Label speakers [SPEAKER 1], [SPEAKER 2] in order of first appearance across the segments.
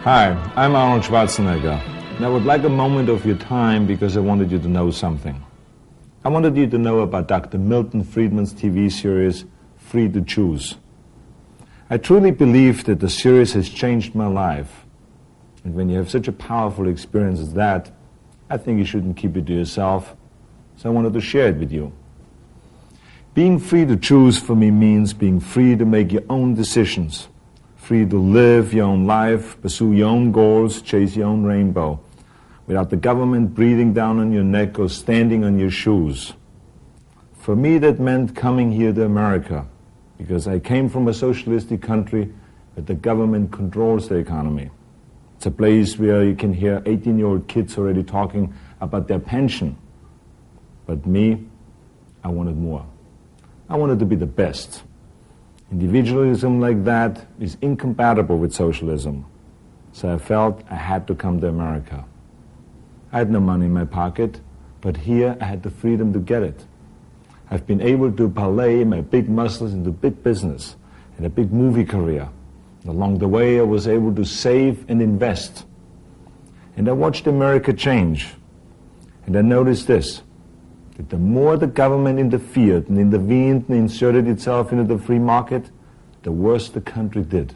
[SPEAKER 1] Hi, I'm Arnold Schwarzenegger, and I would like a moment of your time because I wanted you to know something. I wanted you to know about Dr. Milton Friedman's TV series, Free to Choose. I truly believe that the series has changed my life. And when you have such a powerful experience as that, I think you shouldn't keep it to yourself, so I wanted to share it with you. Being free to choose for me means being free to make your own decisions, free to live your own life, pursue your own goals, chase your own rainbow, without the government breathing down on your neck or standing on your shoes. For me, that meant coming here to America, because I came from a socialistic country where the government controls the economy. It's a place where you can hear 18-year-old kids already talking about their pension. But me, I wanted more. I wanted to be the best. Individualism like that is incompatible with socialism. So I felt I had to come to America. I had no money in my pocket, but here I had the freedom to get it. I've been able to parlay my big muscles into big business and a big movie career. And along the way, I was able to save and invest. And I watched America change. And I noticed this, that the more the government interfered and intervened and inserted itself into the free market, the worse the country did.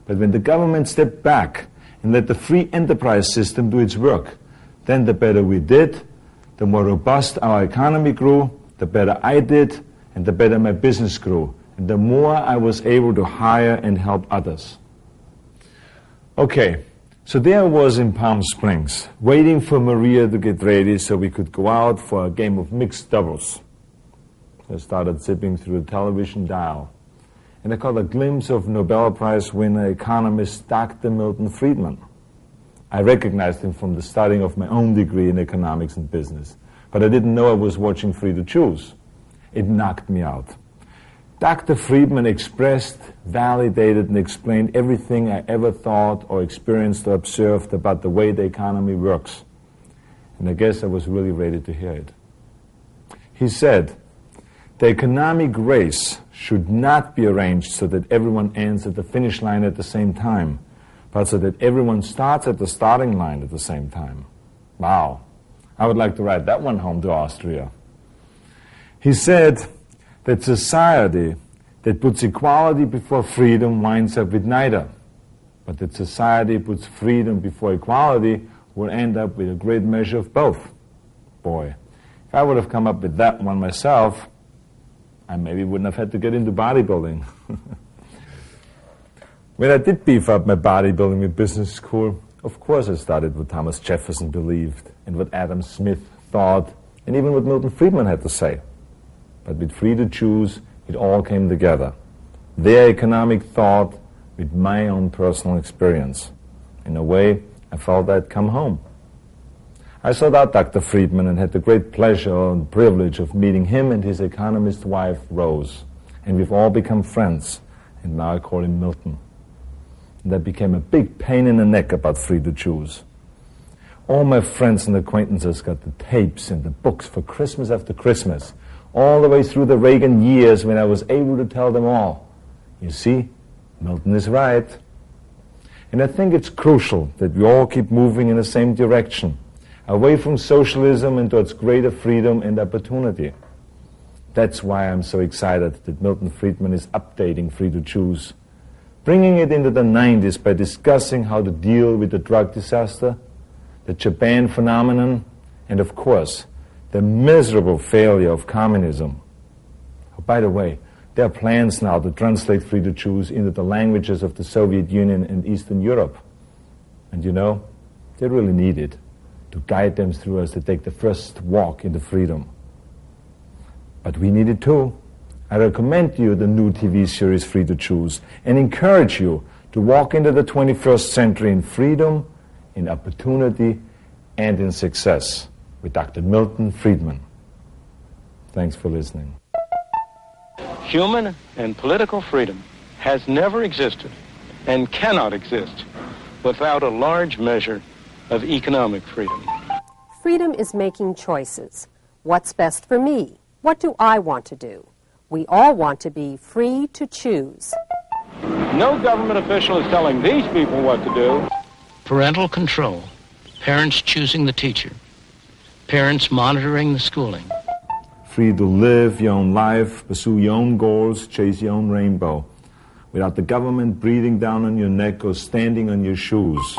[SPEAKER 1] But when the government stepped back and let the free enterprise system do its work, then the better we did, the more robust our economy grew, the better I did, and the better my business grew, and the more I was able to hire and help others. Okay. So there I was in Palm Springs, waiting for Maria to get ready so we could go out for a game of mixed doubles. I started zipping through the television dial, and I caught a glimpse of Nobel Prize winner economist Dr. Milton Friedman. I recognized him from the studying of my own degree in economics and business, but I didn't know I was watching Free to Choose. It knocked me out. Dr. Friedman expressed, validated, and explained everything I ever thought or experienced or observed about the way the economy works. And I guess I was really ready to hear it. He said, the economic race should not be arranged so that everyone ends at the finish line at the same time, but so that everyone starts at the starting line at the same time. Wow. I would like to write that one home to Austria. He said that society that puts equality before freedom winds up with neither. But that society puts freedom before equality will end up with a great measure of both. Boy, if I would have come up with that one myself, I maybe wouldn't have had to get into bodybuilding. When I did beef up my bodybuilding in business school, of course I studied what Thomas Jefferson believed, and what Adam Smith thought, and even what Milton Friedman had to say. But with Free to Choose, it all came together. Their economic thought with my own personal experience. In a way, I felt I'd come home. I sought out Dr. Friedman and had the great pleasure and privilege of meeting him and his economist wife, Rose. And we've all become friends, and now I call him Milton. And that became a big pain in the neck about Free to Choose. All my friends and acquaintances got the tapes and the books for Christmas after Christmas, all the way through the Reagan years when I was able to tell them all, you see, Milton is right. And I think it's crucial that we all keep moving in the same direction, away from socialism and towards greater freedom and opportunity. That's why I'm so excited that Milton Friedman is updating Free to Choose, bringing it into the 90s by discussing how to deal with the drug disaster, the Japan phenomenon, and of course, the miserable failure of communism. Oh, by the way, there are plans now to translate Free to Choose into the languages of the Soviet Union and Eastern Europe. And you know, they really need it to guide them through as they take the first walk into freedom. But we need it too. I recommend you the new TV series Free to Choose and encourage you to walk into the 21st century in freedom, in opportunity, and in success. With Dr. Milton Friedman. Thanks for listening.
[SPEAKER 2] Human and political freedom has never existed and cannot exist without a large measure of economic freedom.
[SPEAKER 3] Freedom is making choices. What's best for me? What do I want to do? We all want to be free to choose.
[SPEAKER 2] No government official is telling these people what to do.
[SPEAKER 4] Parental control, parents choosing the teacher, parents monitoring the schooling.
[SPEAKER 1] Free to live your own life, pursue your own goals, chase your own rainbow, without the government breathing down on your neck or standing on your shoes.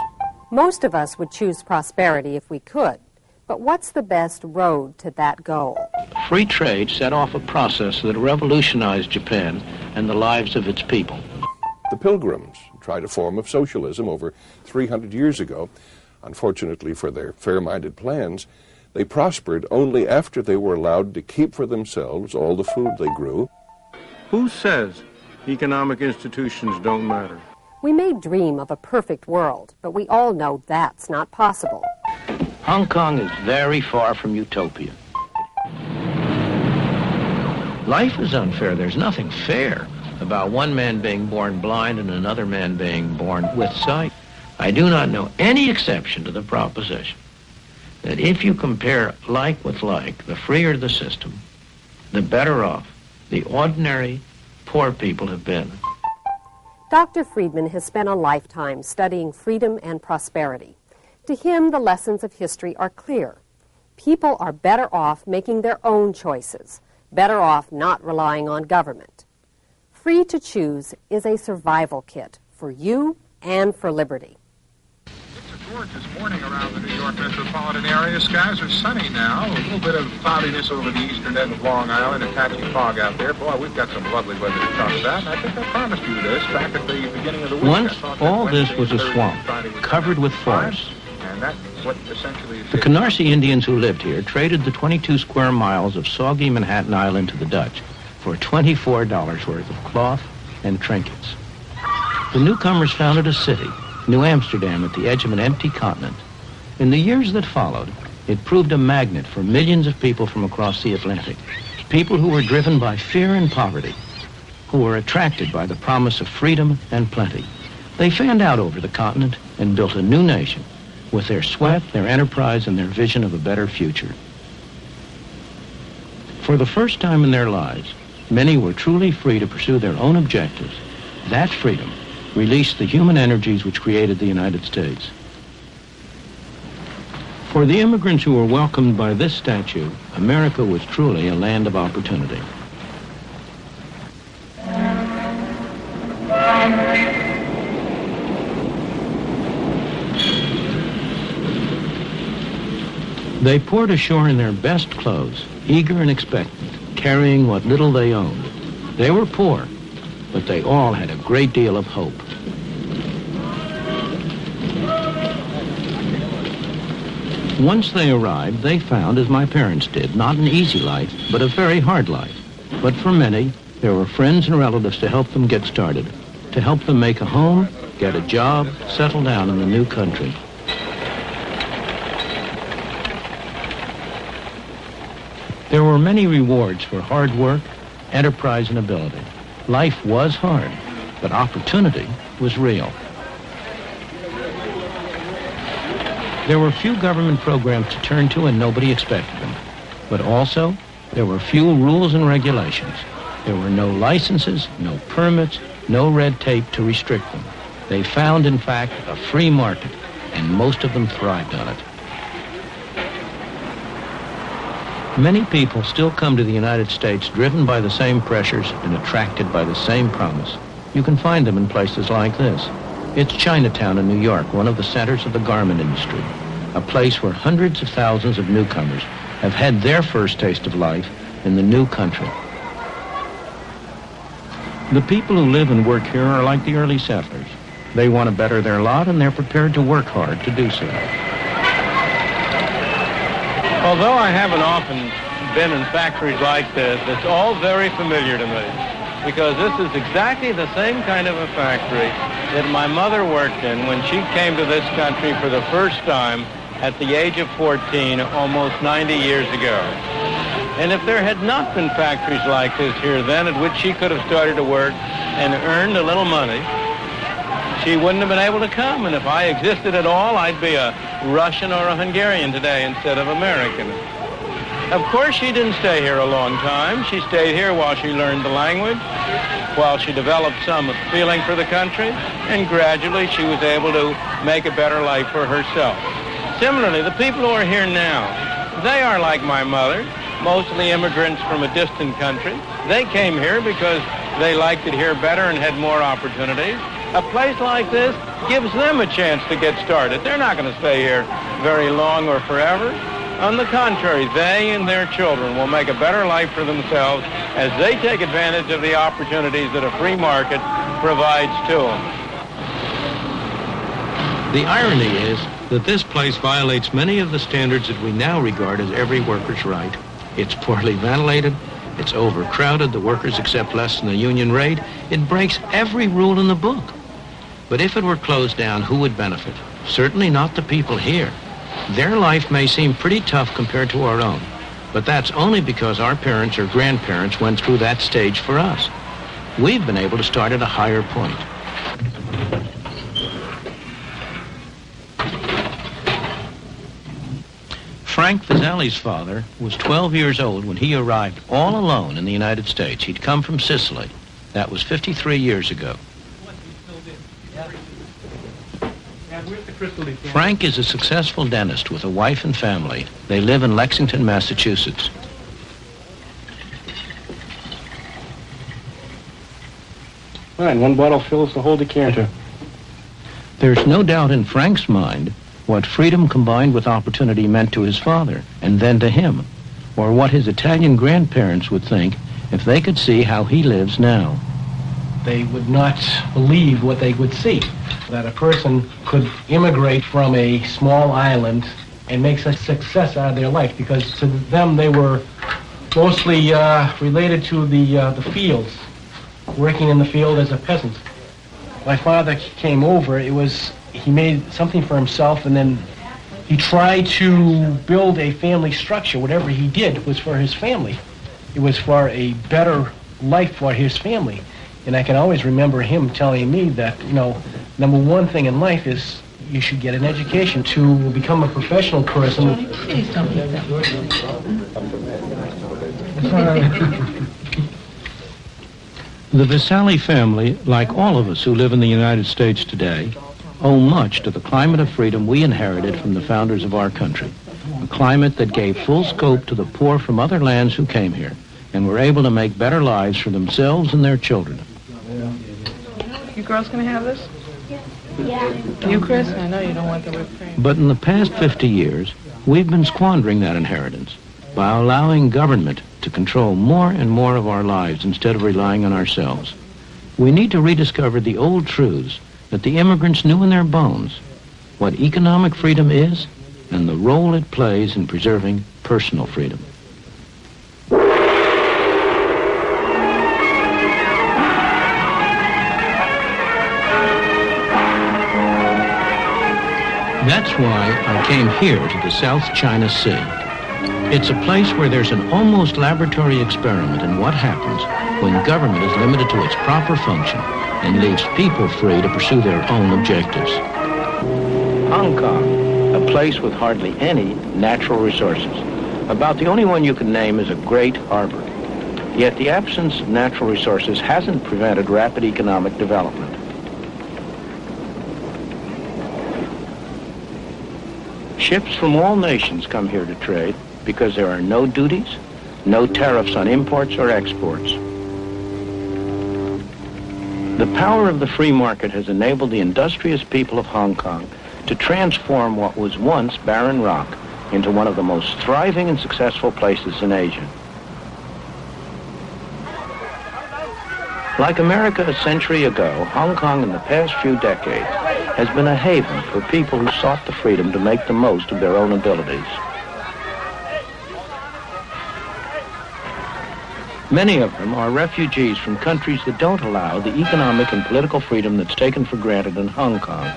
[SPEAKER 3] Most of us would choose prosperity if we could, but what's the best road to that goal?
[SPEAKER 4] Free trade set off a process that revolutionized Japan and the lives of its people.
[SPEAKER 5] The Pilgrims tried a form of socialism over 300 years ago. Unfortunately for their fair-minded plans, they prospered only after they were allowed to keep for themselves all the food they grew.
[SPEAKER 2] Who says economic institutions don't matter?
[SPEAKER 3] We may dream of a perfect world, but we all know that's not possible.
[SPEAKER 4] Hong Kong is very far from utopia. Life is unfair. There's nothing fair about one man being born blind and another man being born with sight. I do not know any exception to the proposition that if you compare like with like, the freer the system, the better off the ordinary poor people have been.
[SPEAKER 3] Dr. Friedman has spent a lifetime studying freedom and prosperity. To him, the lessons of history are clear. People are better off making their own choices, better off not relying on government. Free to choose is a survival kit for you and for liberty.
[SPEAKER 6] It's a gorgeous morning around the New York metropolitan area. Skies are sunny now. A little bit of cloudiness over the eastern end of Long Island, a patchy fog out there. Boy, we've got some lovely weather to talk about, and I think I promised you this back at the beginning of the week.
[SPEAKER 4] Once, all this was a swamp, covered with forests.
[SPEAKER 6] And that's what essentially is
[SPEAKER 4] The Canarsie Indians who lived here traded the 22 square miles of soggy Manhattan Island to the Dutch for $24 worth of cloth and trinkets. The newcomers founded a city, New Amsterdam, at the edge of an empty continent. In the years that followed, it proved a magnet for millions of people from across the Atlantic, people who were driven by fear and poverty, who were attracted by the promise of freedom and plenty. They fanned out over the continent and built a new nation with their sweat, their enterprise, and their vision of a better future. For the first time in their lives, many were truly free to pursue their own objectives. That freedom released the human energies which created the United States. For the immigrants who were welcomed by this statue, America was truly a land of opportunity. They poured ashore in their best clothes, eager and expectant, carrying what little they owned. They were poor, but they all had a great deal of hope. Once they arrived, they found, as my parents did, not an easy life, but a very hard life. But for many, there were friends and relatives to help them get started, to help them make a home, get a job, settle down in the new country. There were many rewards for hard work, enterprise, and ability. Life was hard, but opportunity was real. There were few government programs to turn to, and nobody expected them. But also, there were few rules and regulations. There were no licenses, no permits, no red tape to restrict them. They found, in fact, a free market, and most of them thrived on it. Many people still come to the United States driven by the same pressures and attracted by the same promise. You can find them in places like this. It's Chinatown in New York, one of the centers of the garment industry, a place where hundreds of thousands of newcomers have had their first taste of life in the new country. The people who live and work here are like the early settlers. They want to better their lot, and they're prepared to work hard to do so.
[SPEAKER 2] Although I haven't often been in factories like this, it's all very familiar to me, because this is exactly the same kind of a factory that my mother worked in when she came to this country for the first time at the age of 14, almost 90 years ago. And if there had not been factories like this here then, at which she could have started to work and earned a little money, she wouldn't have been able to come. And if I existed at all, I'd be a Russian or a Hungarian today instead of American. Of course, she didn't stay here a long time. She stayed here while she learned the language, while she developed some feeling for the country, and gradually she was able to make a better life for herself. Similarly, the people who are here now, they are like my mother, mostly immigrants from a distant country. They came here because they liked it here better and had more opportunities. A place like this gives them a chance to get started. They're not going to stay here very long or forever. On the contrary, they and their children will make a better life for themselves as they take advantage of the opportunities that a free market provides to them.
[SPEAKER 4] The irony is that this place violates many of the standards that we now regard as every worker's right. It's poorly ventilated, it's overcrowded, the workers accept less than the union rate. It breaks every rule in the book. But if it were closed down, who would benefit? Certainly not the people here. Their life may seem pretty tough compared to our own, but that's only because our parents or grandparents went through that stage for us. We've been able to start at a higher point. Frank Vasali's father was 12 years old when he arrived all alone in the United States. He'd come from Sicily. That was 53 years ago. Frank is a successful dentist with a wife and family. They live in Lexington, Massachusetts.
[SPEAKER 7] Fine, one bottle fills the whole decanter.
[SPEAKER 4] There's no doubt in Frank's mind what freedom combined with opportunity meant to his father, and then to him, or what his Italian grandparents would think if they could see how he lives now.
[SPEAKER 7] They would not believe what they would see, that a person could immigrate from a small island and make such success out of their life, because to them they were mostly related to the fields, working in the field as a peasant. My father came over, he made something for himself, and then he tried to build a family structure. Whatever he did was for his family. It was for a better life for his family. And I can always remember him telling me that, number one thing in life is you should get an education to become a professional person.
[SPEAKER 4] The Vasali family, like all of us who live in the United States today, owe much to the climate of freedom we inherited from the founders of our country. A climate that gave full scope to the poor from other lands who came here and were able to make better lives for themselves and their children.
[SPEAKER 8] You girls gonna have this? Yeah. You, Chris? I know you don't want the whipped cream.
[SPEAKER 4] But in the past 50 years, we've been squandering that inheritance by allowing government to control more and more of our lives instead of relying on ourselves. We need to rediscover the old truths that the immigrants knew in their bones, what economic freedom is and the role it plays in preserving personal freedom. That's why I came here to the South China Sea. It's a place where there's an almost laboratory experiment in what happens when government is limited to its proper function and leaves people free to pursue their own objectives. Hong Kong, a place with hardly any natural resources. About the only one you can name is a great harbor. Yet the absence of natural resources hasn't prevented rapid economic development. Ships from all nations come here to trade because there are no duties, no tariffs on imports or exports. The power of the free market has enabled the industrious people of Hong Kong to transform what was once barren rock into one of the most thriving and successful places in Asia. Like America a century ago, Hong Kong in the past few decades has been a haven for people who sought the freedom to make the most of their own abilities. Many of them are refugees from countries that don't allow the economic and political freedom that's taken for granted in Hong Kong.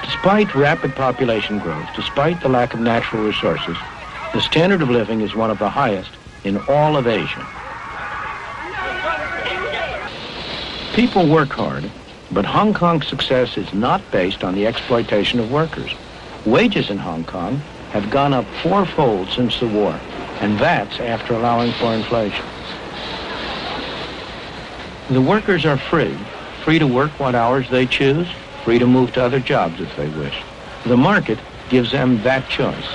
[SPEAKER 4] Despite rapid population growth, despite the lack of natural resources, the standard of living is one of the highest in all of Asia. People work hard, but Hong Kong's success is not based on the exploitation of workers. Wages in Hong Kong have gone up fourfold since the war. And that's after allowing for inflation. The workers are free to work what hours they choose, free to move to other jobs if they wish. The market gives them that choice.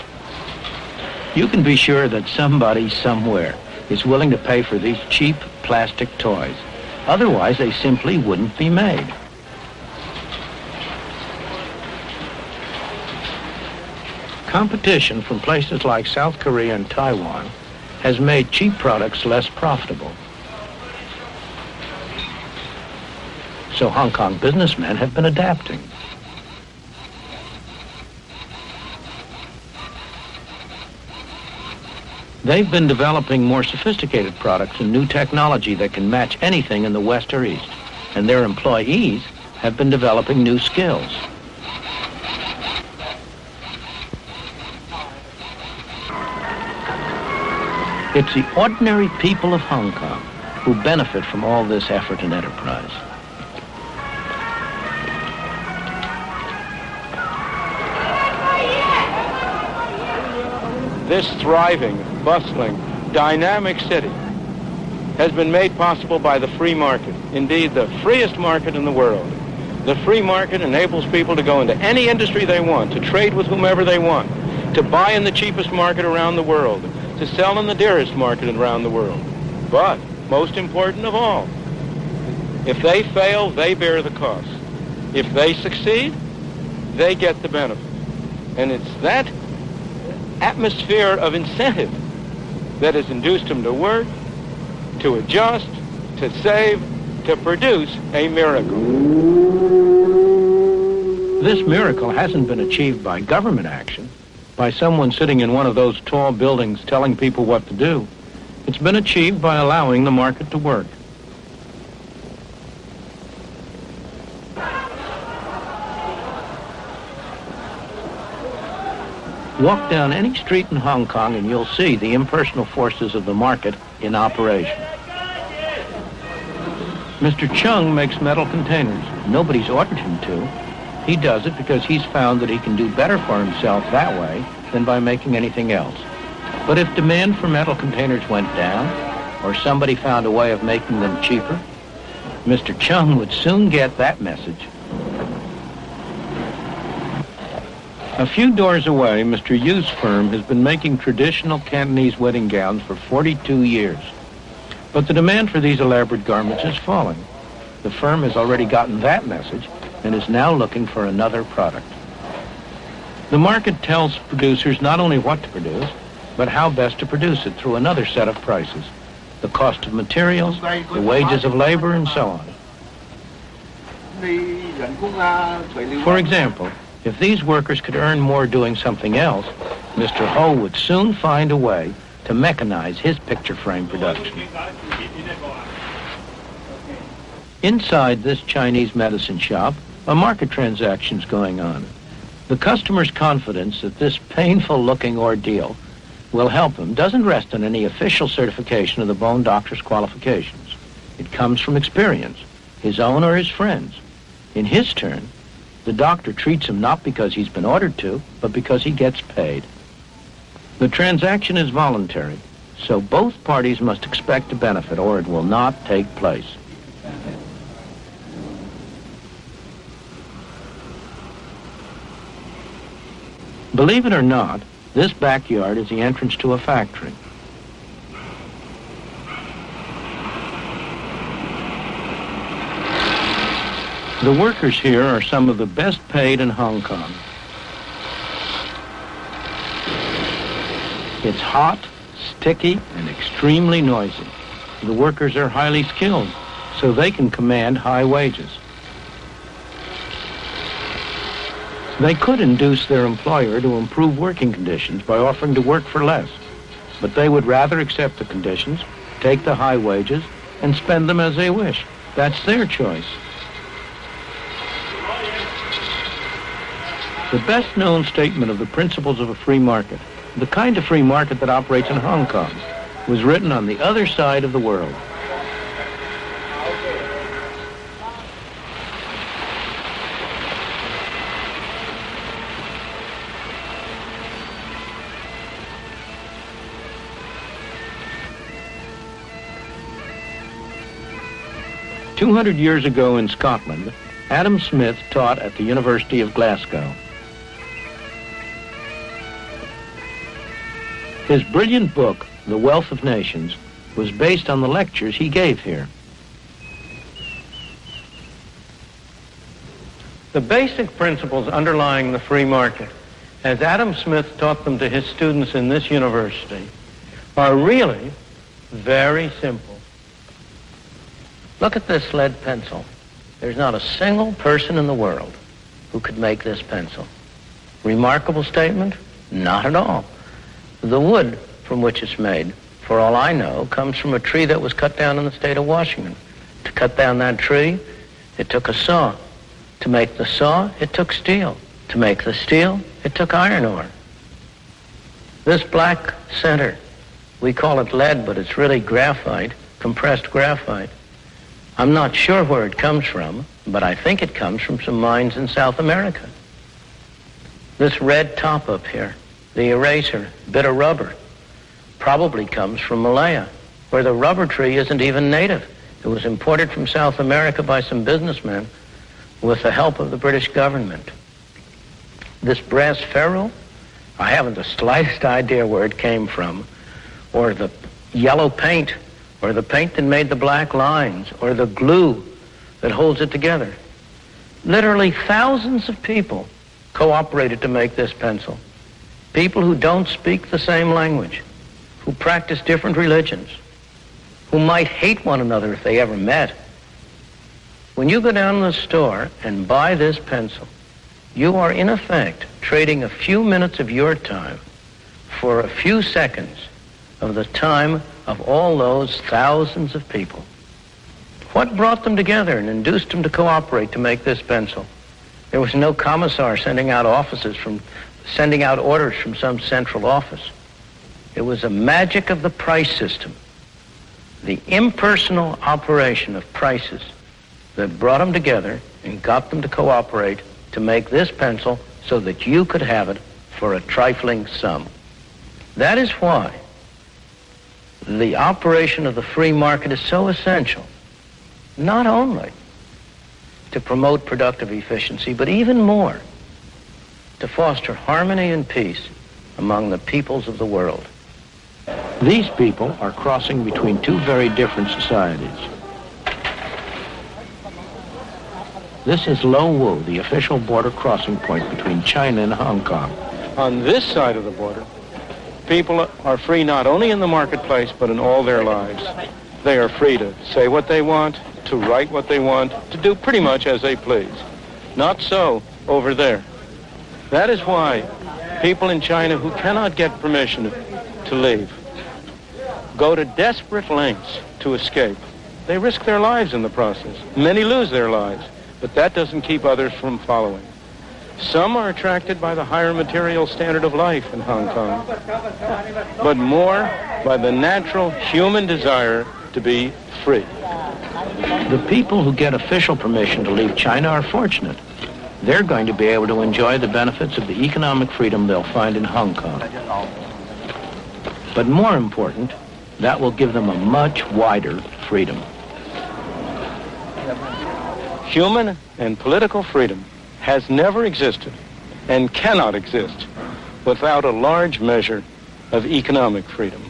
[SPEAKER 4] You can be sure that somebody somewhere is willing to pay for these cheap plastic toys. Otherwise, they simply wouldn't be made. Competition from places like South Korea and Taiwan has made cheap products less profitable. So Hong Kong businessmen have been adapting. They've been developing more sophisticated products and new technology that can match anything in the West or East. And their employees have been developing new skills. It's the ordinary people of Hong Kong who benefit from all this effort and enterprise.
[SPEAKER 2] This thriving, bustling, dynamic city has been made possible by the free market. Indeed, the freest market in the world. The free market enables people to go into any industry they want, to trade with whomever they want, to buy in the cheapest market around the world, to sell in the dearest market around the world. But, most important of all, if they fail, they bear the cost. If they succeed, they get the benefit. And it's that atmosphere of incentive that has induced them to work, to adjust, to save, to produce a miracle.
[SPEAKER 4] This miracle hasn't been achieved by government action, by someone sitting in one of those tall buildings telling people what to do. It's been achieved by allowing the market to work. Walk down any street in Hong Kong and you'll see the impersonal forces of the market in operation. Mr. Chung makes metal containers. Nobody's ordered him to. He does it because he's found that he can do better for himself that way than by making anything else. But if demand for metal containers went down, or somebody found a way of making them cheaper, Mr. Chung would soon get that message. A few doors away, Mr. Yu's firm has been making traditional Cantonese wedding gowns for 42 years. But the demand for these elaborate garments is falling. The firm has already gotten that message and is now looking for another product. The market tells producers not only what to produce, but how best to produce it through another set of prices. The cost of materials, the wages of labor, and so on. For example, if these workers could earn more doing something else, Mr. Ho would soon find a way to mechanize his picture frame production. Inside this Chinese medicine shop, a market transaction's going on. The customer's confidence that this painful-looking ordeal will help him doesn't rest on any official certification of the bone doctor's qualifications. It comes from experience, his own or his friends. In his turn, the doctor treats him not because he's been ordered to, but because he gets paid. The transaction is voluntary, so both parties must expect to benefit or it will not take place. Believe it or not, this backyard is the entrance to a factory. The workers here are some of the best paid in Hong Kong. It's hot, sticky, and extremely noisy. The workers are highly skilled, so they can command high wages. They could induce their employer to improve working conditions by offering to work for less, but they would rather accept the conditions, take the high wages, and spend them as they wish. That's their choice. The best-known statement of the principles of a free market, the kind of free market that operates in Hong Kong, was written on the other side of the world. 200 years ago in Scotland, Adam Smith taught at the University of Glasgow. His brilliant book, The Wealth of Nations, was based on the lectures he gave here.
[SPEAKER 2] The basic principles underlying the free market, as Adam Smith taught them to his students in this university, are really very simple.
[SPEAKER 4] Look at this lead pencil. There's not a single person in the world who could make this pencil. Remarkable statement? Not at all. The wood from which it's made, for all I know, comes from a tree that was cut down in the state of Washington. To cut down that tree, it took a saw. To make the saw, it took steel. To make the steel, it took iron ore. This black center, we call it lead, but it's really graphite, compressed graphite. I'm not sure where it comes from, but I think it comes from some mines in South America. This red top up here, the eraser, bit of rubber, probably comes from Malaya, where the rubber tree isn't even native. It was imported from South America by some businessmen with the help of the British government. This brass ferrule, I haven't the slightest idea where it came from, or the yellow paint, or the paint that made the black lines, or the glue that holds it together. Literally thousands of people cooperated to make this pencil. People who don't speak the same language, who practice different religions, who might hate one another if they ever met. When you go down to the store and buy this pencil, you are in effect trading a few minutes of your time for a few seconds of the time of all those thousands of people. What brought them together and induced them to cooperate to make this pencil? There was no commissar sending out orders from some central office. It was a magic of the price system, the impersonal operation of prices that brought them together and got them to cooperate to make this pencil so that you could have it for a trifling sum. That is why the operation of the free market is so essential, not only to promote productive efficiency, but even more to foster harmony and peace among the peoples of the world. These people are crossing between two very different societies. This is Lo Wu, the official border crossing point between China and Hong Kong.
[SPEAKER 2] On this side of the border, people are free not only in the marketplace, but in all their lives. They are free to say what they want, to write what they want, to do pretty much as they please. Not so over there. That is why people in China who cannot get permission to leave go to desperate lengths to escape. They risk their lives in the process. Many lose their lives, but that doesn't keep others from following. Some are attracted by the higher material standard of life in Hong Kong, but more by the natural human desire to be free.
[SPEAKER 4] The people who get official permission to leave China are fortunate. They're going to be able to enjoy the benefits of the economic freedom they'll find in Hong Kong. But more important, that will give them a much wider freedom.
[SPEAKER 2] Human and political freedom has never existed and cannot exist without a large measure of economic freedom.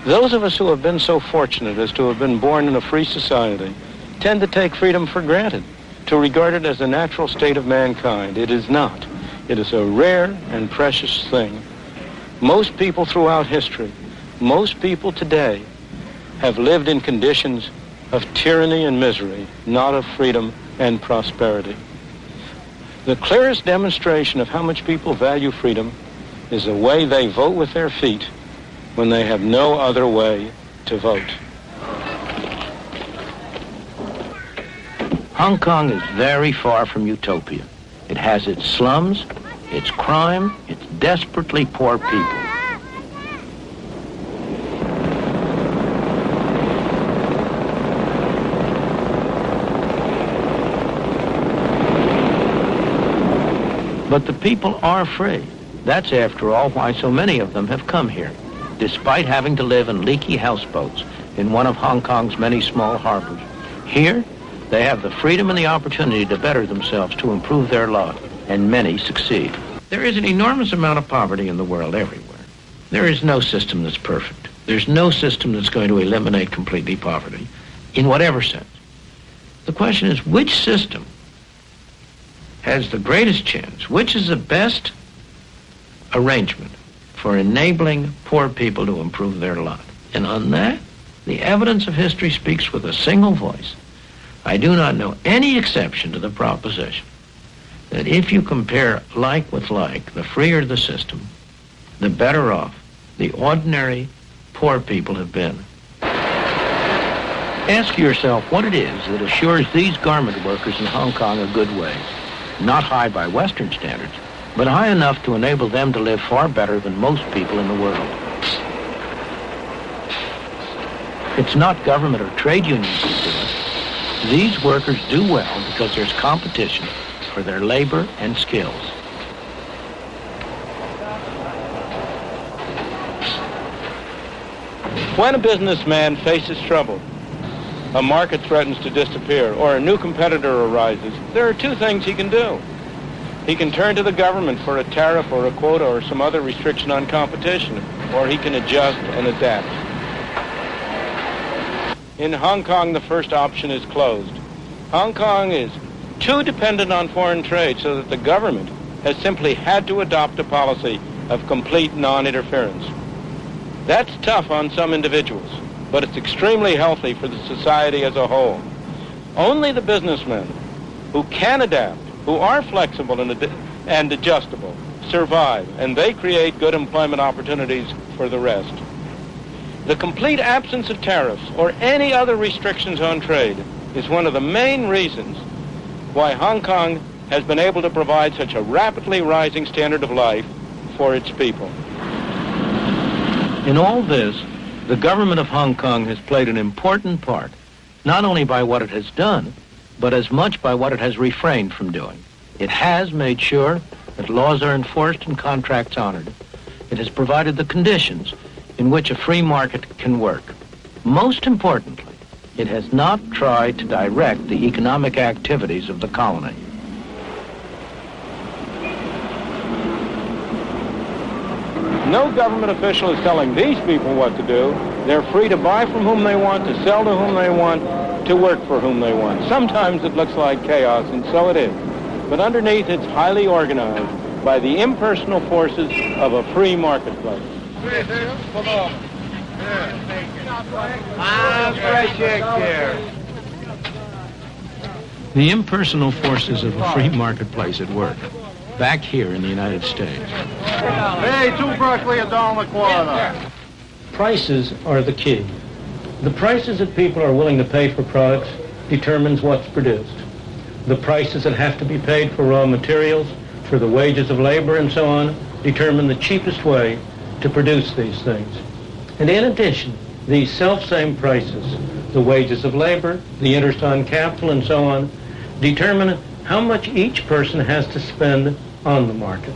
[SPEAKER 2] Those of us who have been so fortunate as to have been born in a free society tend to take freedom for granted, to regard it as a natural state of mankind. It is not. It is a rare and precious thing. Most people throughout history, most people today, have lived in conditions of tyranny and misery, not of freedom and prosperity. The clearest demonstration of how much people value freedom is the way they vote with their feet when they have no other way to vote.
[SPEAKER 4] Hong Kong is very far from utopia. It has its slums, its crime, its desperately poor people. But the people are free. That's, after all, why so many of them have come here, despite having to live in leaky houseboats in one of Hong Kong's many small harbors. Here, they have the freedom and the opportunity to better themselves, to improve their lot, and many succeed. There is an enormous amount of poverty in the world everywhere. There is no system that's perfect. There's no system that's going to eliminate completely poverty, in whatever sense. The question is, which system has the greatest chance? Which is the best arrangement for enabling poor people to improve their lot? And on that, the evidence of history speaks with a single voice. I do not know any exception to the proposition that if you compare like with like, the freer the system, the better off the ordinary poor people have been. Ask yourself what it is that assures these garment workers in Hong Kong a good wage. Not high by Western standards, but high enough to enable them to live far better than most people in the world. It's not government or trade unions that do it. These workers do well because there's competition for their labor and skills.
[SPEAKER 2] When a businessman faces trouble, a market threatens to disappear, or a new competitor arises, there are two things he can do. He can turn to the government for a tariff or a quota or some other restriction on competition, or he can adjust and adapt. In Hong Kong, the first option is closed. Hong Kong is too dependent on foreign trade so that the government has simply had to adopt a policy of complete non-interference. That's tough on some individuals, but it's extremely healthy for the society as a whole. Only the businessmen who can adapt, who are flexible and adjustable, survive, and they create good employment opportunities for the rest. The complete absence of tariffs or any other restrictions on trade is one of the main reasons why Hong Kong has been able to provide such a rapidly rising standard of life for its people.
[SPEAKER 4] In all this, the government of Hong Kong has played an important part, not only by what it has done, but as much by what it has refrained from doing. It has made sure that laws are enforced and contracts honored. It has provided the conditions in which a free market can work. Most importantly, it has not tried to direct the economic activities of the colony.
[SPEAKER 2] No government official is telling these people what to do. They're free to buy from whom they want, to sell to whom they want, to work for whom they want. Sometimes it looks like chaos, and so it is. But underneath, it's highly organized by the impersonal forces of a free marketplace.
[SPEAKER 4] The impersonal forces of a free marketplace at work, back here in the United States.
[SPEAKER 9] Hey, 2 broccoli, $1.25.
[SPEAKER 7] Prices are the key. The prices that people are willing to pay for products determines what's produced. The prices that have to be paid for raw materials, for the wages of labor and so on, determine the cheapest way to produce these things. And in addition, these self-same prices, the wages of labor, the interest on capital and so on, determine how much each person has to spend on the market.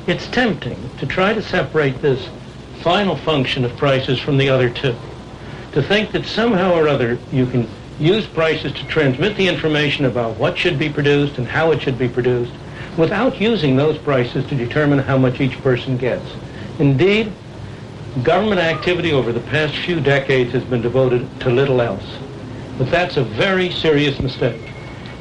[SPEAKER 7] It's tempting to try to separate this final function of prices from the other two, to think that somehow or other you can use prices to transmit the information about what should be produced and how it should be produced without using those prices to determine how much each person gets. Indeed, government activity over the past few decades has been devoted to little else. But that's a very serious mistake.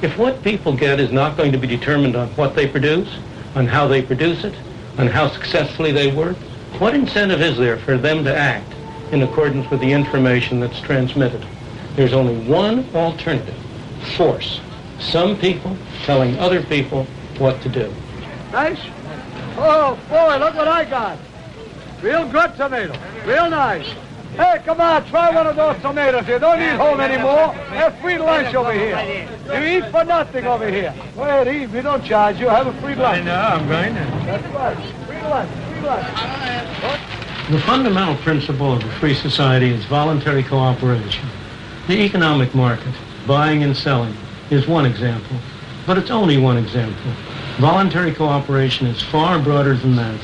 [SPEAKER 7] If what people get is not going to be determined on what they produce, on how they produce it, on how successfully they work, what incentive is there for them to act in accordance with the information that's transmitted? There's only one alternative: force. Some people telling other people what to do.
[SPEAKER 9] Nice? Oh, boy, look what I got. Real good tomato. Real nice. Hey, come on, try one of those tomatoes. You don't eat home anymore. Have free lunch over here. You eat for nothing over here. Go ahead, eat. We don't charge you. Have a free lunch.
[SPEAKER 7] I know, I'm going to.
[SPEAKER 9] That's right. Free lunch. Free lunch.
[SPEAKER 7] The fundamental principle of a free society is voluntary cooperation. The economic market, buying and selling, is one example, but it's only one example. Voluntary cooperation is far broader than that.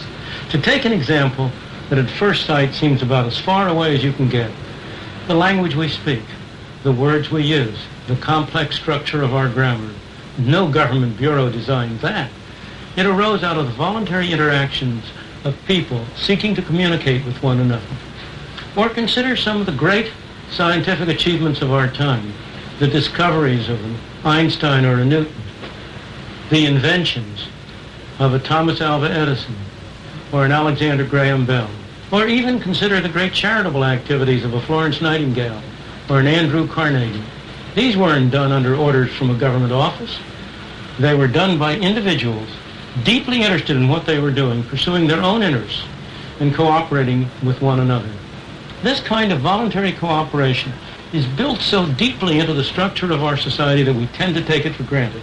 [SPEAKER 7] To take an example that at first sight seems about as far away as you can get, the language we speak.
[SPEAKER 4] the words we use, the complex structure of our grammar. No government bureau designed that. It arose out of the voluntary interactions of people seeking to communicate with one another. Or consider some of the great scientific achievements of our time, the discoveries of an Einstein or a Newton, the inventions of a Thomas Alva Edison or an Alexander Graham Bell, or even consider the great charitable activities of a Florence Nightingale or an Andrew Carnegie. These weren't done under orders from a government office. They were done by individuals deeply interested in what they were doing, pursuing their own interests, and cooperating with one another. This kind of voluntary cooperation is built so deeply into the structure of our society that we tend to take it for granted.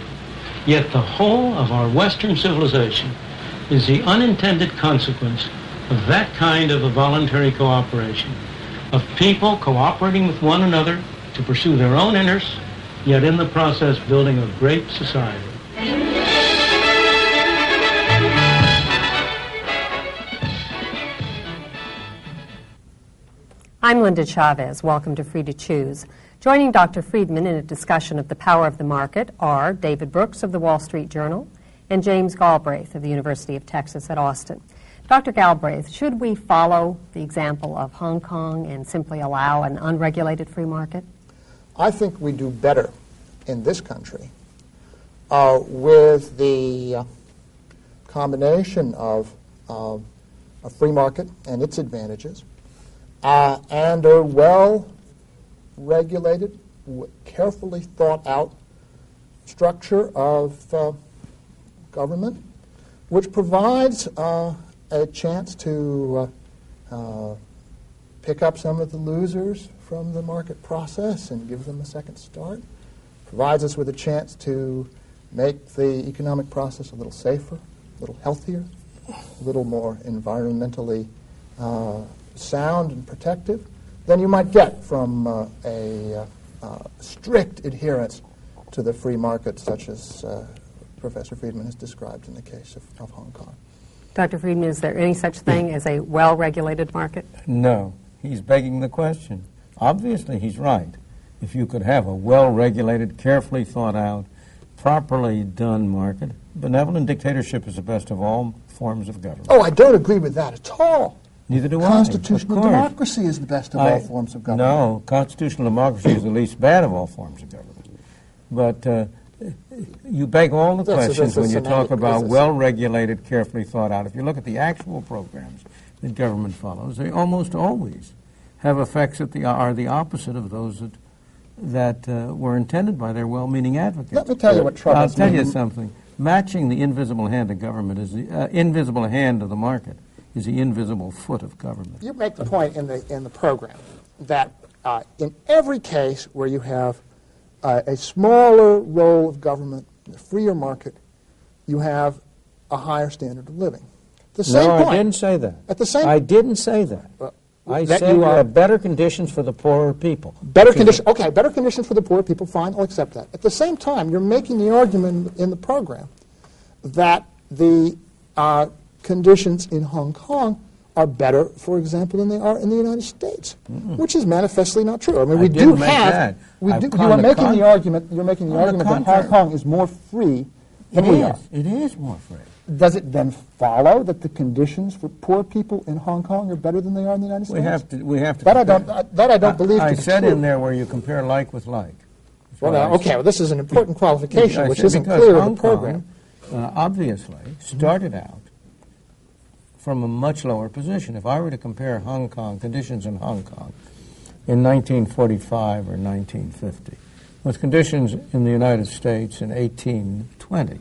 [SPEAKER 4] Yet the whole of our Western civilization is the unintended consequence of that kind of a voluntary cooperation, of people cooperating with one another to pursue their own interests, yet in the process building a great society.
[SPEAKER 3] I'm Linda Chavez. Welcome to Free to Choose. Joining Dr. Friedman in a discussion of the power of the market are David Brooks of the Wall Street Journal and James Galbraith of the University of Texas at Austin. Dr. Galbraith, should we follow the example of Hong Kong and simply allow an unregulated free market?
[SPEAKER 10] I think we do better in this country with the combination of a free market and its advantages and a well-regulated, carefully thought-out structure of government, which provides a chance to pick up some of the losers from the market process and give them a second start, provides us with a chance to make the economic process a little safer, a little healthier, a little more environmentally sound and protective than you might get from a strict adherence to the free market, such as Professor Friedman has described in the case of Hong Kong.
[SPEAKER 3] Dr. Friedman, is there any such thing as a well-regulated market?
[SPEAKER 11] No. He's begging the question. Obviously, he's right. If you could have a well-regulated, carefully thought-out, properly done market, benevolent dictatorship is the best of all forms of government.
[SPEAKER 10] Oh, I don't agree with that at all.
[SPEAKER 11] Neither do
[SPEAKER 10] Constitutional democracy is the best of all forms of government.
[SPEAKER 11] No, constitutional democracy is the least bad of all forms of government. But you beg all the questions when you talk about well-regulated, carefully thought out. If you look at the actual programs that government follows, they almost always have effects that are the opposite of those that were intended by their well-meaning advocates.
[SPEAKER 10] Let me tell you what troubles me.
[SPEAKER 11] I'll tell you something. Matching the invisible hand of government is the invisible hand of the market is the invisible foot of government.
[SPEAKER 10] You make the point in the program that in every case where you have a smaller role of government, a freer market, you have a higher standard of living. The same point.
[SPEAKER 11] I didn't say that.
[SPEAKER 10] At the same.
[SPEAKER 11] I didn't say that. I said you have better conditions for the poorer people.
[SPEAKER 10] Better conditions. Okay, better conditions for the poorer people. Fine, I'll accept that. At the same time, you're making the argument in the program that the conditions in Hong Kong are better, for example, than they are in the United States, which is manifestly not true. I mean, we do have. You are making the argument. You're making the argument that Hong Kong is more free than we are.
[SPEAKER 11] It is more free.
[SPEAKER 10] Does it then follow that the conditions for poor people in Hong Kong are better than they are in the United States?
[SPEAKER 11] We have to.
[SPEAKER 10] That I don't believe to be true.
[SPEAKER 11] I said in there where you compare like with like.
[SPEAKER 10] Well, okay. Well, this is an important qualification, which isn't clear in the program.
[SPEAKER 11] Obviously, started out from a much lower position. If I were to compare Hong Kong, conditions in Hong Kong in 1945 or 1950 with conditions in the United States in 1820,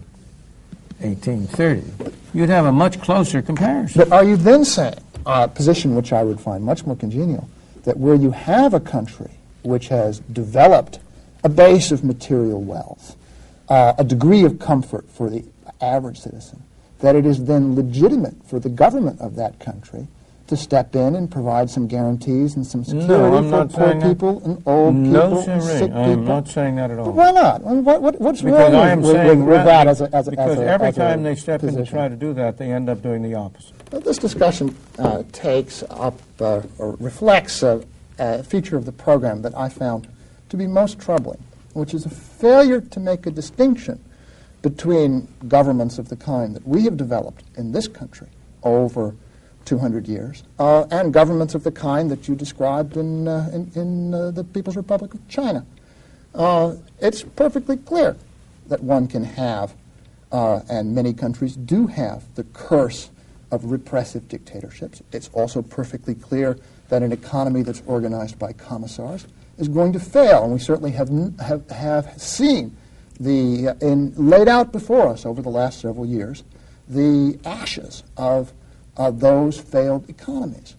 [SPEAKER 11] 1830, you'd have a much closer comparison.
[SPEAKER 10] But are you then saying, a position which I would find much more congenial, that where you have a country which has developed a base of material wealth, a degree of comfort for the average citizen, that it is then legitimate for the government of that country to step in and provide some guarantees and some security for poor people and old people and sick people?
[SPEAKER 11] I'm not saying that at all.
[SPEAKER 10] But why not? What's wrong with that as a
[SPEAKER 11] Because every time they step in to try to do that, they end up doing the opposite.
[SPEAKER 10] Well, this discussion takes up or reflects a feature of the program that I found to to be most troubling, which is a failure to make a distinction between governments of the kind that we have developed in this country over 200 years and governments of the kind that you described in the People's Republic of China. It's perfectly clear that one can have, and many countries do have, the curse of repressive dictatorships. It's also perfectly clear that an economy that's organized by commissars is going to fail, and we certainly have seen laid out before us over the last several years the ashes of those failed economies.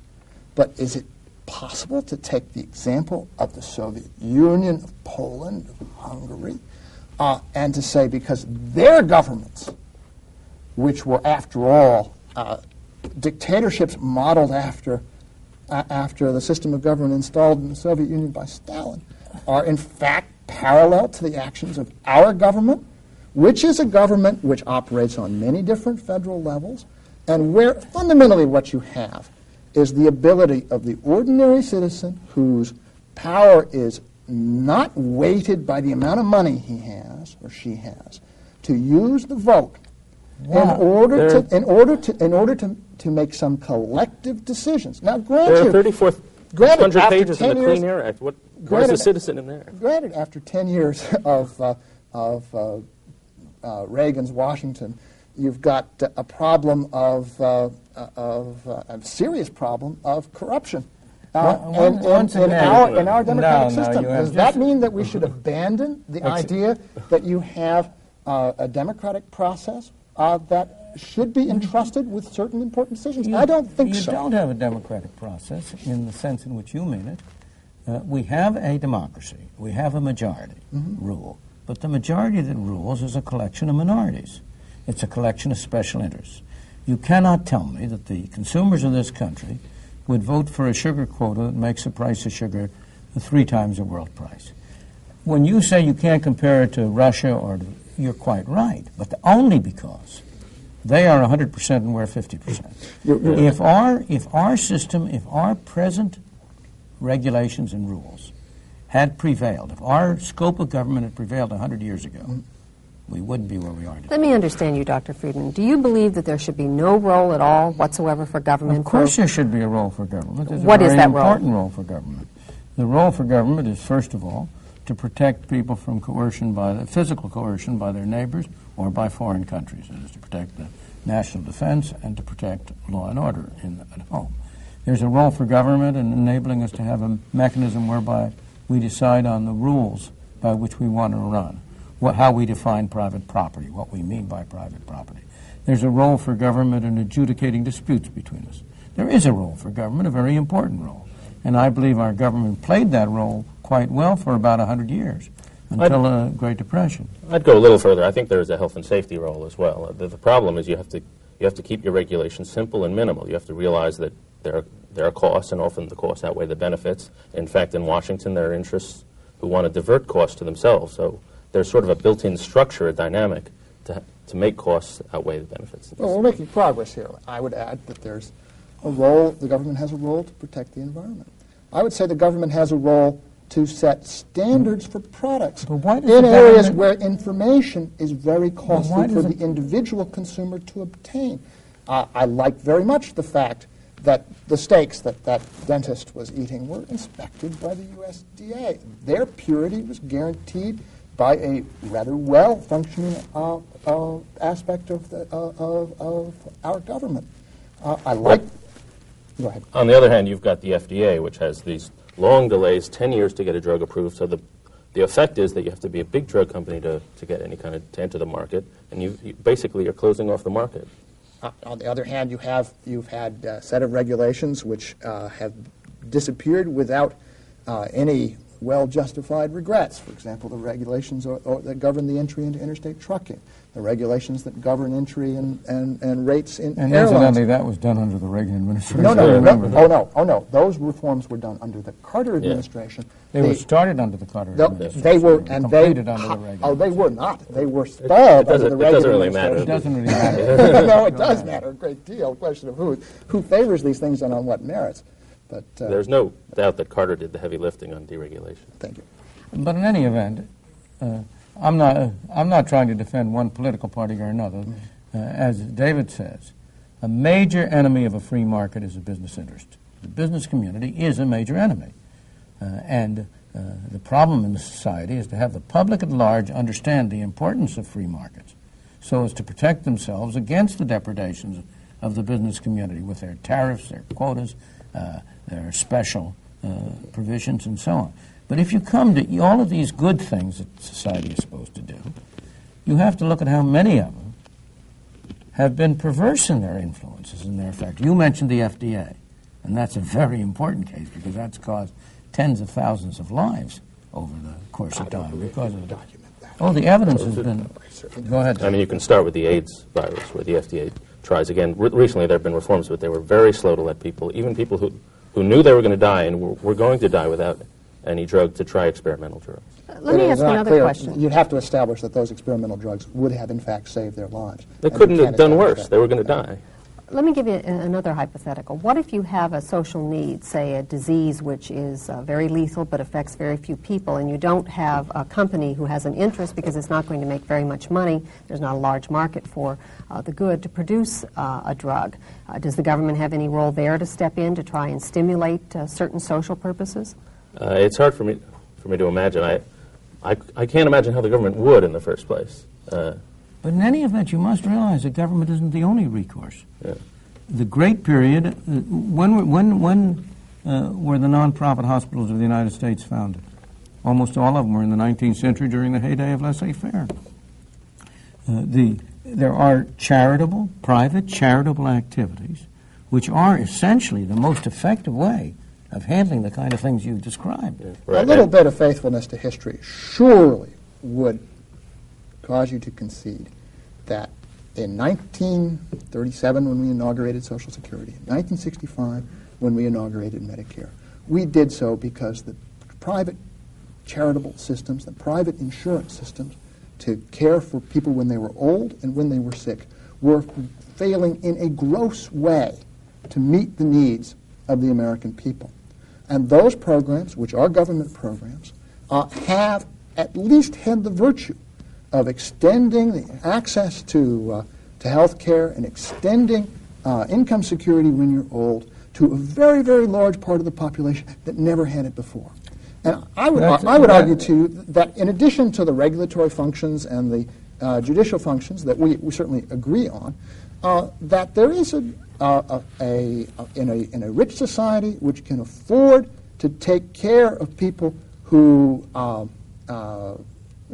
[SPEAKER 10] But is it possible to take the example of the Soviet Union, of Poland, of Hungary, and to say because their governments, which were after all dictatorships modeled after the system of government installed in the Soviet Union by Stalin, are in fact parallel to the actions of our government, which is a government which operates on many different federal levels, and where fundamentally what you have is the ability of the ordinary citizen whose power is not weighted by the amount of money he has or she has to use the vote in order to make some collective decisions. Now, granted,
[SPEAKER 12] there are 3,400 pages in the Clean Air Act. What is a citizen in there?
[SPEAKER 10] Granted, after 10 years of Reagan's Washington, you've got a problem a serious problem of corruption in our democratic system. Does that mean that we should abandon the idea that you have a democratic process that should be entrusted with certain important decisions? I don't think so.
[SPEAKER 11] You don't have a democratic process in the sense in which you mean it. We have a democracy. We have a majority rule. But the majority that rules is a collection of minorities. It's a collection of special interests. You cannot tell me that the consumers of this country would vote for a sugar quota that makes the price of sugar 3 times the world price. When you say you can't compare it to Russia, you're quite right, but only because they are 100% and we're 50%. If our system, if our present regulations and rules had prevailed, if our scope of government had prevailed 100 years ago, we wouldn't be where we are today.
[SPEAKER 3] Let me understand you, Dr. Friedman. Do you believe that there should be no role at all whatsoever for government?
[SPEAKER 11] Of course there should be a role for government. There's
[SPEAKER 3] what
[SPEAKER 11] a
[SPEAKER 3] is
[SPEAKER 11] very
[SPEAKER 3] that
[SPEAKER 11] important role for government. The role for government is, first of all, to protect people from physical coercion by their neighbors or by foreign countries. It is to protect the national defense and to protect law and order at home. There's a role for government in enabling us to have a mechanism whereby we decide on the rules by which we want to run, how we define private property, what we mean by private property. There's a role for government in adjudicating disputes between us. There is a role for government, a very important role. And I believe our government played that role quite well for about 100 years, until the Great Depression.
[SPEAKER 12] I'd go a little further. I think there is a health and safety role as well. The problem is you have to keep your regulations simple and minimal. You have to realize that there are costs, and often the costs outweigh the benefits. In fact, in Washington, there are interests who want to divert costs to themselves. So there's sort of a built-in structure, a dynamic, to make costs outweigh the benefits.
[SPEAKER 10] Well, we're making progress here. I would add that there's a role, the government has a role to protect the environment. I would say the government has a role to set standards for products in areas where information is very costly for the individual consumer to obtain. I like very much the fact that the steaks that dentist was eating were inspected by the USDA. Their purity was guaranteed by a rather well-functioning aspect of our government. Go ahead.
[SPEAKER 12] On the other hand, you've got the FDA, which has these long delays, 10 years to get a drug approved. So the effect is that you have to be a big drug company to get any kind of, to enter the market, and you basically you're closing off the market.
[SPEAKER 10] On the other hand, you've had a set of regulations which have disappeared without any well-justified regrets. For example, the regulations that govern the entry into interstate trucking, the regulations that govern entry and rates in airlines.
[SPEAKER 11] Incidentally, that was done under the Reagan administration.
[SPEAKER 10] No. Those reforms were done under the Carter administration.
[SPEAKER 11] They were started under the Carter administration.
[SPEAKER 10] They were, and
[SPEAKER 11] completed under the Reagan.
[SPEAKER 10] Oh, they were not. They were stalled under the Reagan administration.
[SPEAKER 11] It doesn't really matter.
[SPEAKER 10] No, it does matter a great deal. The question of who favors these things and on what merits. But
[SPEAKER 12] there's no doubt that Carter did the heavy lifting on deregulation.
[SPEAKER 10] Thank you.
[SPEAKER 11] But in any event, I'm not trying to defend one political party or another. As David says, a major enemy of a free market is a business interest. The business community is a major enemy. And the problem in the society is to have the public at large understand the importance of free markets so as to protect themselves against the depredations of the business community with their tariffs, their quotas, their special provisions, and so on. But if you come to all of these good things that society is supposed to do, you have to look at how many of them have been perverse in their influences and their effect. You mentioned the FDA, and that's a very important case because that's caused tens of thousands of lives over the course of time because of the the evidence has been. Go ahead.
[SPEAKER 12] I mean, you can start with the AIDS virus, where the FDA tries again. Recently, there have been reforms, but they were very slow to let people, even people who knew they were going to die and were going to die without any drug, to try experimental drugs.
[SPEAKER 3] Let me ask another question.
[SPEAKER 10] You'd have to establish that those experimental drugs would have, in fact, saved their lives.
[SPEAKER 12] They couldn't have done worse. They were going to die.
[SPEAKER 3] Let me give you another hypothetical. What if you have a social need, say a disease which is very lethal but affects very few people, and you don't have a company who has an interest because it's not going to make very much money, there's not a large market for the good to produce a drug. Does the government have any role there to step in to try and stimulate certain social purposes?
[SPEAKER 12] It's hard for me to imagine. I can't imagine how the government would in the first place.
[SPEAKER 11] But in any event, you must realize that government isn't the only recourse. Yeah. The great period, when were the non-profit hospitals of the United States founded? Almost all of them were in the 19th century during the heyday of laissez-faire. There are private charitable activities, which are essentially the most effective way of handling the kind of things you've described.
[SPEAKER 10] Yeah. Right. A little bit of faithfulness to history surely would cause you to concede that in 1937, when we inaugurated Social Security, in 1965, when we inaugurated Medicare, we did so because the private charitable systems, the private insurance systems to care for people when they were old and when they were sick were failing in a gross way to meet the needs of the American people. And those programs, which are government programs, have at least had the virtue of extending the access to health care and extending income security when you're old to a very, very large part of the population that never had it before. And I would argue, too, that in addition to the regulatory functions and the judicial functions that we certainly agree on, that there is in a rich society which can afford to take care of people who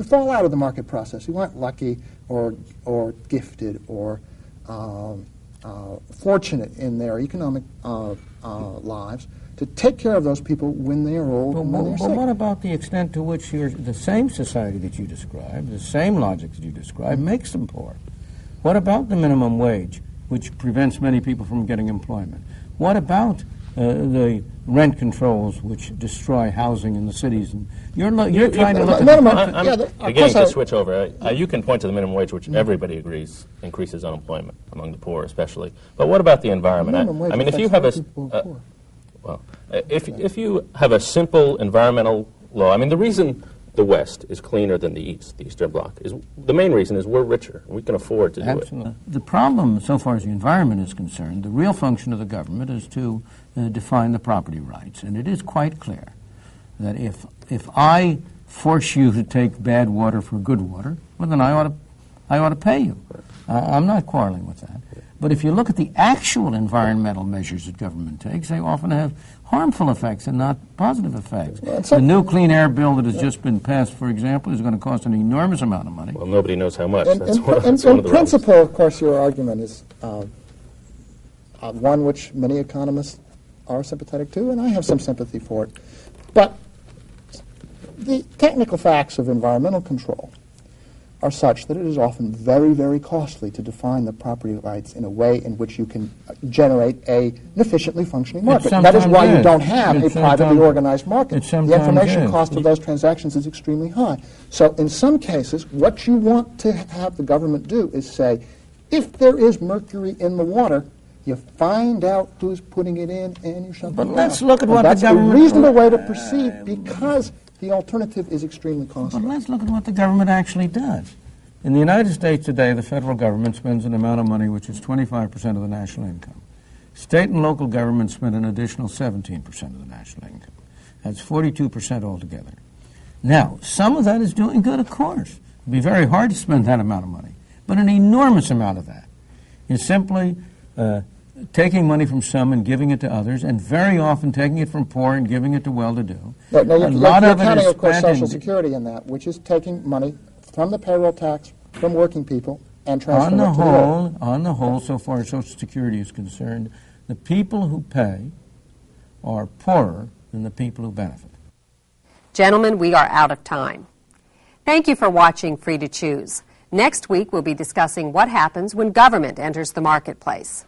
[SPEAKER 10] fall out of the market process, who aren't lucky or gifted or fortunate in their economic lives, to take care of those people when they are old and when they're sick.
[SPEAKER 11] But what about the extent to which the same society that you describe, the same logic that you describe, makes them poor? What about the minimum wage, which prevents many people from getting employment? What about the rent controls which destroy housing in the cities? And you're trying to look at...
[SPEAKER 12] I'm beginning to switch over. You can point to the minimum wage, which everybody agrees increases unemployment, among the poor especially. But what about the environment? I mean, if you have if you have a simple environmental law, I mean, the reason the West is cleaner than the East, the Eastern Bloc, is the main reason is we're richer. We can afford to do it.
[SPEAKER 11] The problem, so far as the environment is concerned, the real function of the government is to define the property rights. And it is quite clear that if I force you to take bad water for good water, well, then I ought to pay you. I'm not quarreling with that. But if you look at the actual environmental measures that government takes, they often have harmful effects and not positive effects. The new clean air bill that has just been passed, for example, is going to cost an enormous amount of money.
[SPEAKER 12] Well, nobody knows how much.
[SPEAKER 10] That's one of the principle, of course, your argument is one which many economists are sympathetic to, and I have some sympathy for it. But the technical facts of environmental control are such that it is often very, very costly to define the property rights in a way in which you can generate an efficiently functioning market. That is why you don't have a privately organized market. The information cost of those transactions is extremely high. So in some cases, what you want to have the government do is say, if there is mercury in the water, you find out who's putting it in and you shut it down.
[SPEAKER 11] But let's look at what the government...
[SPEAKER 10] That's a reasonable way to proceed because The alternative is extremely costly.
[SPEAKER 11] But let's look at what the government actually does. In the United States today, the federal government spends an amount of money which is 25% of the national income. State and local governments spend an additional 17% of the national income. That's 42% altogether. Now, some of that is doing good, of course. It'd be very hard to spend that amount of money. But an enormous amount of that is simply taking money from some and giving it to others, and very often taking it from poor and giving it to well-to-do.
[SPEAKER 10] No, you're counting, of course, Social Security in that, which is taking money from the payroll tax from working people and transferring it to the others.
[SPEAKER 11] On the whole, so far as Social Security is concerned, the people who pay are poorer than the people who benefit.
[SPEAKER 3] Gentlemen, we are out of time. Thank you for watching Free to Choose. Next week, we'll be discussing what happens when government enters the marketplace.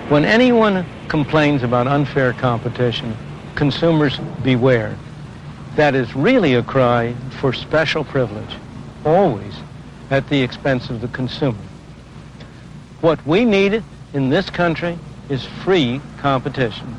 [SPEAKER 2] When anyone complains about unfair competition, consumers beware. That is really a cry for special privilege, always at the expense of the consumer. What we need in this country is free competition.